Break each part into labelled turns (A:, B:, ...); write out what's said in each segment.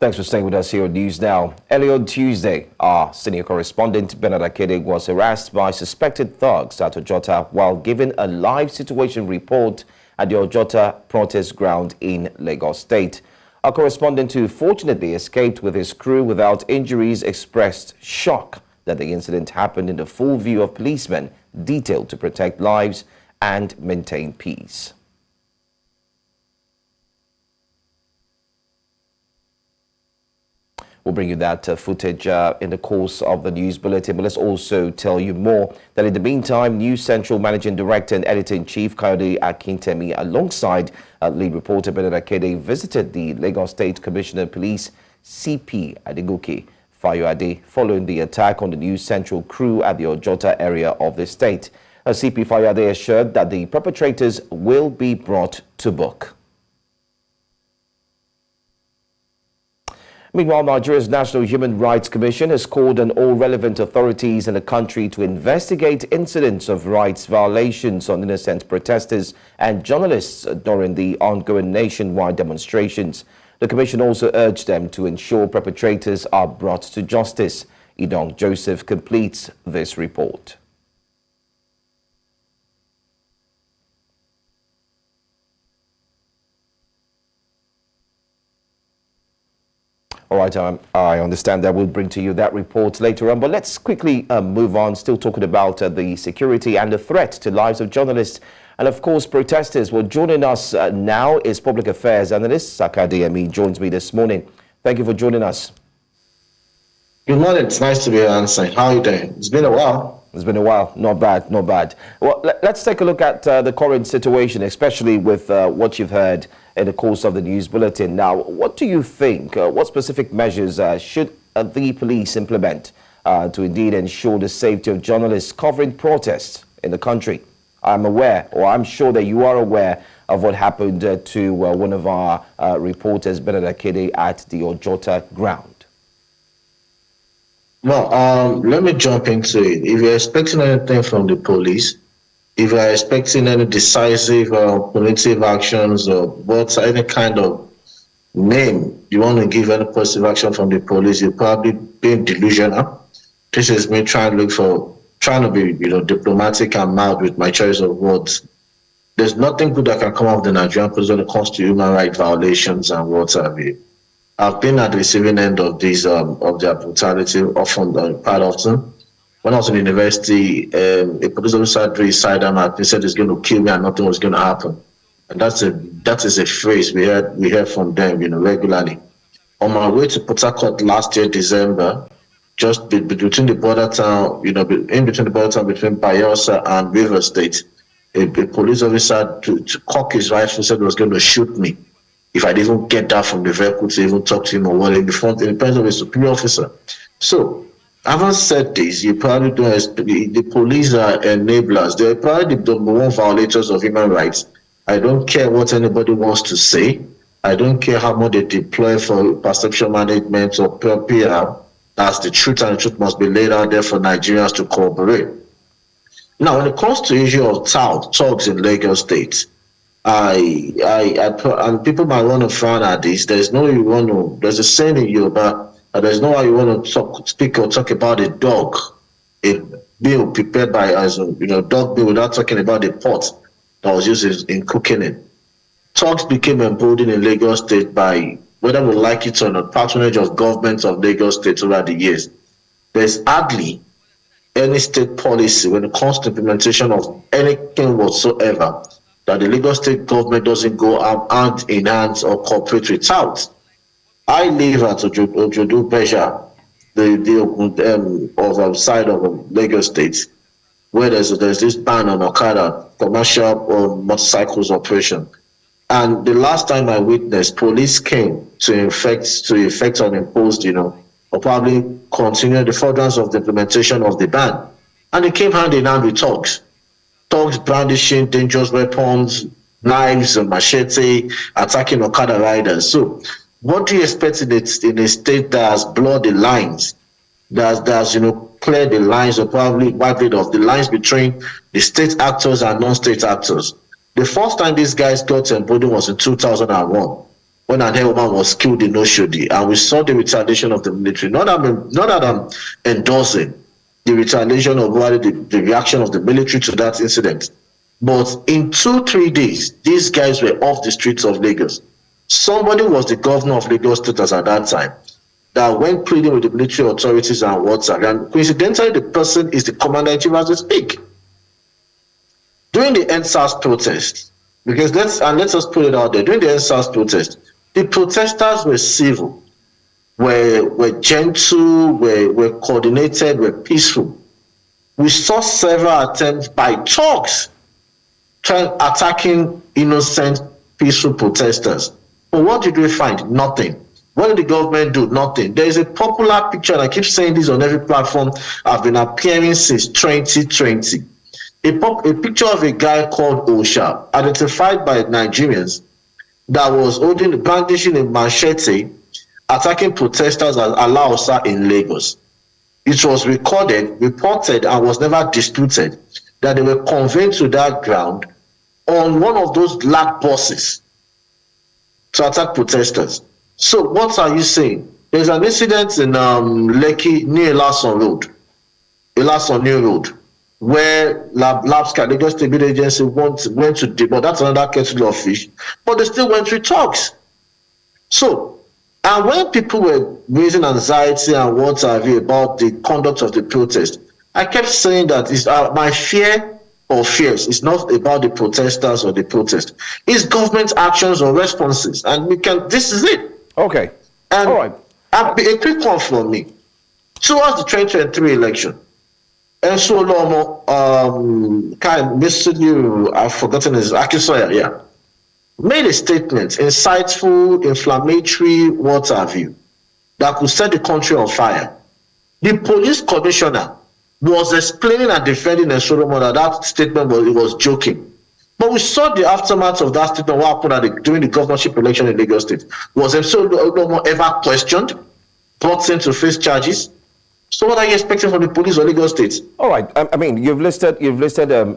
A: Thanks for staying with us here on News Now. Earlier on Tuesday, our senior correspondent Bernard Akede was harassed by suspected thugs at Ojota while giving a live situation report at the Ojota protest ground in Lagos State. Our correspondent, who fortunately escaped with his crew without injuries, expressed shock that the incident happened in the full view of policemen detailed to protect lives and maintain peace. We'll bring you that footage in the course of the news bulletin, but let's also tell you more that in the meantime, News Central Managing Director and Editor-in-Chief Kayode Akintemi, alongside lead reporter Bernard Akede, visited the Lagos State Commissioner of Police, CP Adegoke Fayoade, following the attack on the News Central crew at the Ojota area of the state. CP Fayoade assured that the perpetrators will be brought to book. Meanwhile, Nigeria's National Human Rights Commission has called on all relevant authorities in the country to investigate incidents of rights violations on innocent protesters and journalists during the ongoing nationwide demonstrations. The commission also urged them to ensure perpetrators are brought to justice. Idong Joseph completes this report. All right, I understand that we'll bring to you that report later on, but let's quickly move on, still talking about the security and the threat to lives of journalists and, of course, protesters. Well, joining us now is Public Affairs Analyst Saka Adeyemi, joins me this morning. Thank you for joining us.
B: Good morning. It's nice to be here, Anson. How are you doing? It's been a while.
A: It's been a while. Not bad, not bad. Well, let's take a look at the current situation, especially with what you've heard in the course of the news bulletin. Now, what do you think? What specific measures should the police implement to indeed ensure the safety of journalists covering protests in the country? I'm aware, or I'm sure that you are aware of what happened to one of our reporters, Bernard Akede, at the Ojota ground.
B: Well, let me jump into it. If you're expecting anything from the police, if you're expecting any decisive punitive actions or any kind of name you want to give any positive action from the police, you're probably being delusional. This is me trying to be, diplomatic and mild with my choice of words. There's nothing good that can come out of the Nigerian police when it comes to human rights violations and what have you. I've been at the receiving end of these of their brutality quite often. When I was in university, a police officer drew his sidearm at me, said he's going to kill me and nothing was going to happen. And that is a phrase we heard from them, regularly. On my way to Port Harcourt last year, December, just between the border town, in between the border town between Bayelsa and River State, a police officer to cock his rifle said he was going to shoot me if I didn't even get that from the vehicle to even talk to him or what in the presence of a superior officer. So, having said this, you probably don't expect the police are enablers. They're probably the number one violators of human rights. I don't care what anybody wants to say. I don't care how much they deploy for perception management or PR. That's the truth, and the truth must be laid out there for Nigerians to cooperate. Now, when it comes to the issue of thugs in Lagos State, and people might want to frown at this. There's a saying in Yoruba, there's no way you want to speak or talk about a dog, a meal prepared by dog meal without talking about the pot that was used in cooking it. Thugs became emboldened in Lagos State by, whether we like it or not, patronage of governments of Lagos State over the years. There's hardly any state policy when it comes to implementation of anything whatsoever that the Lagos State government doesn't go hand in hand or cooperate with thugs. I live at Ojota Beja, the side of Lagos State, where there's this ban on Okada, commercial or motorcycles operation. And the last time I witnessed, police came to effect and imposed, or probably continue the furtherance of the implementation of the ban. And it came hand in hand with thugs. Thugs brandishing dangerous weapons, knives, and machete, attacking Okada riders. So, what do you expect in a state that has blurred the lines, that has cleared the lines, or probably wiped it off the lines between the state actors and non-state actors? The first time these guys got emboldened was in 2001. when an woman was killed in Oshodi, and we saw the retaliation of the military. Not that I'm endorsing the retaliation of the reaction of the military to that incident, but in 2-3 days, these guys were off the streets of Lagos. Somebody was the governor of Lagos State at that time that went pleading with the military authorities and WhatsApp. And coincidentally, the person is the commander-in-chief as we speak. During the NSAS protest, because let's us put it out there, during the NSAS protest, the protesters were civil, were gentle, were coordinated, were peaceful. We saw several attempts by thugs attacking innocent, peaceful protesters. But what did we find? Nothing. What did the government do? Nothing. There is a popular picture, and I keep saying this on every platform, I've been appearing since 2020. A picture of a guy called Osha, identified by Nigerians, that was brandishing a machete, attacking protesters at Alaosa in Lagos. It was recorded, reported, and was never disputed that they were conveyed to that ground on one of those black buses to attack protesters. So what are you saying? There's an incident in Lekki near Elason New Road, where Lagos State Agency went to deport. That's another kettle of fish, but they still went through talks. So, and when people were raising anxiety and what have you about the conduct of the protest, I kept saying that my fear or fears is not about the protesters or the protest. It's government actions or responses, and this is it.
A: Okay.
B: And
A: all right.
B: A quick one from me. Towards the 2023 election, and so I've forgotten his Akisoya, yeah, made a statement, insightful, inflammatory, what have you, that could set the country on fire. The police commissioner was explaining and defending Solomon that statement was joking. But we saw the aftermath of that statement, what happened during the governorship election in Lagos State. Was Solomon ever questioned, brought in to face charges? So what are you expecting from the police of Lagos State?
A: All right. I mean, you've listed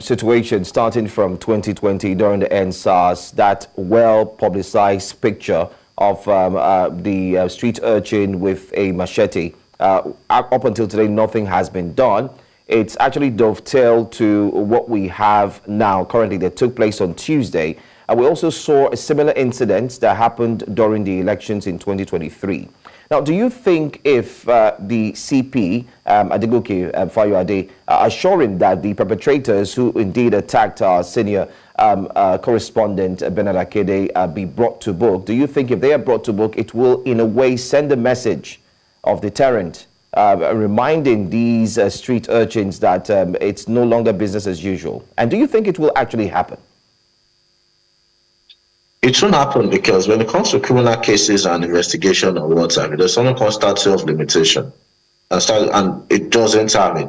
A: situations starting from 2020 during the NSAS, that well-publicized picture of the street urchin with a machete. Up until today, nothing has been done. It's actually dovetailed to what we have now currently that took place on Tuesday. We also saw a similar incident that happened during the elections in 2023. Now, do you think if the CP, Adegoke Fayoade, assuring that the perpetrators who indeed attacked our senior correspondent, Bernard Akede, be brought to book, do you think if they are brought to book, it will in a way send a message of deterrent, reminding these street urchins that it's no longer business as usual? And do you think it will actually happen?
B: It won't happen, because when it comes to criminal cases and investigation or whatever, there's something called statute of limitation, and it doesn't have it.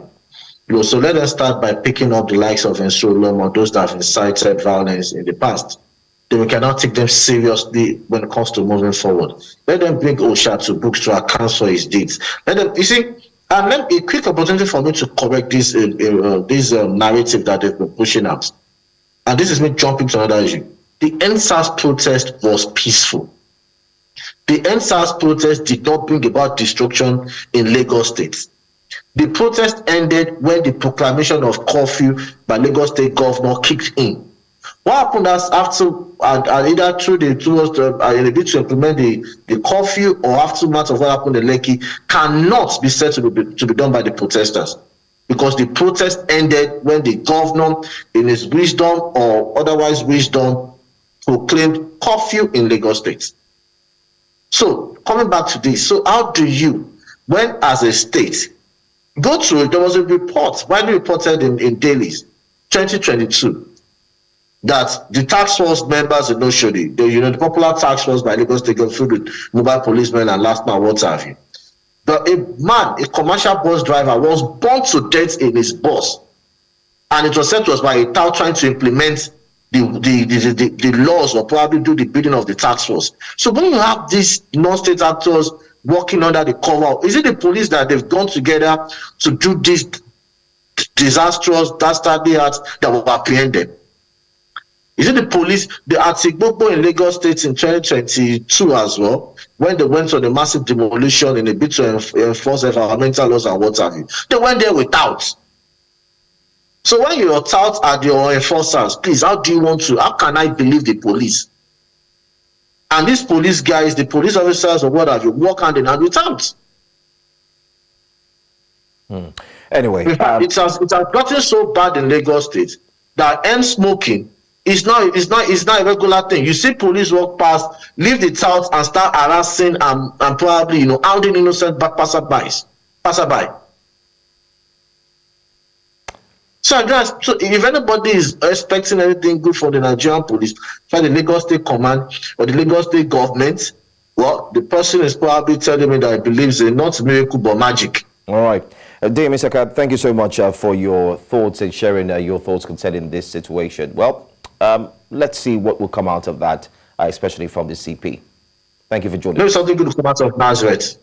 B: So let us start by picking up the likes of Nsolom or those that have incited violence in the past. Then we cannot take them seriously when it comes to moving forward. Let them bring Osha to books to account for his deeds. Let them, you see, and let a quick opportunity for me to correct this narrative that they've been pushing out. And this is me jumping to another issue. The NSAS protest was peaceful. The NSAS protest did not bring about destruction in Lagos State. The protest ended when the proclamation of curfew by Lagos State governor kicked in. What happened after, either through the bid to implement the curfew or aftermath of what happened in Lekki, cannot be said to be done by the protesters, because the protest ended when the governor, in his wisdom or otherwise wisdom, proclaimed curfew in Lagos State. So coming back to this, so how do you, when as a state, go through it? There was a report, widely reported in dailies, 2022, that the task force members in Oshodi, the popular task force by Lagos State, through the mobile policemen and last man, what have you. But a commercial bus driver, was burnt to death in his bus, and it was said to us by a town trying to implement the laws or probably do the bidding of the task force. So when you have these non-state actors working under the cover, is it the police that they've gone together to do these disastrous, dastardly acts that will apprehend them? Is it the police, the Adegoke in Lagos State in 2022 as well, when they went on a massive demolition in a bid to enforce environmental laws and what have you? They went there without. So when your touts are your enforcers, please, how can I believe the police? And these police guys, the police officers or what have you, work hand in hand without.
A: Anyway,
B: in fact, it has gotten so bad in Lagos State that end smoking is not a regular thing. You see police walk past, leave the touts and start harassing and probably hounding innocent passerby. So if anybody is expecting anything good from the Nigerian police, from the Lagos State Command or the Lagos State government, well, the person is probably telling me that he believes in not miracle but magic.
A: All right. Adeyemi Saka, thank you so much for your thoughts and sharing your thoughts concerning this situation. Well, let's see what will come out of that, especially from the CP. Thank you for joining us.
B: Maybe something good will come out of Nazareth.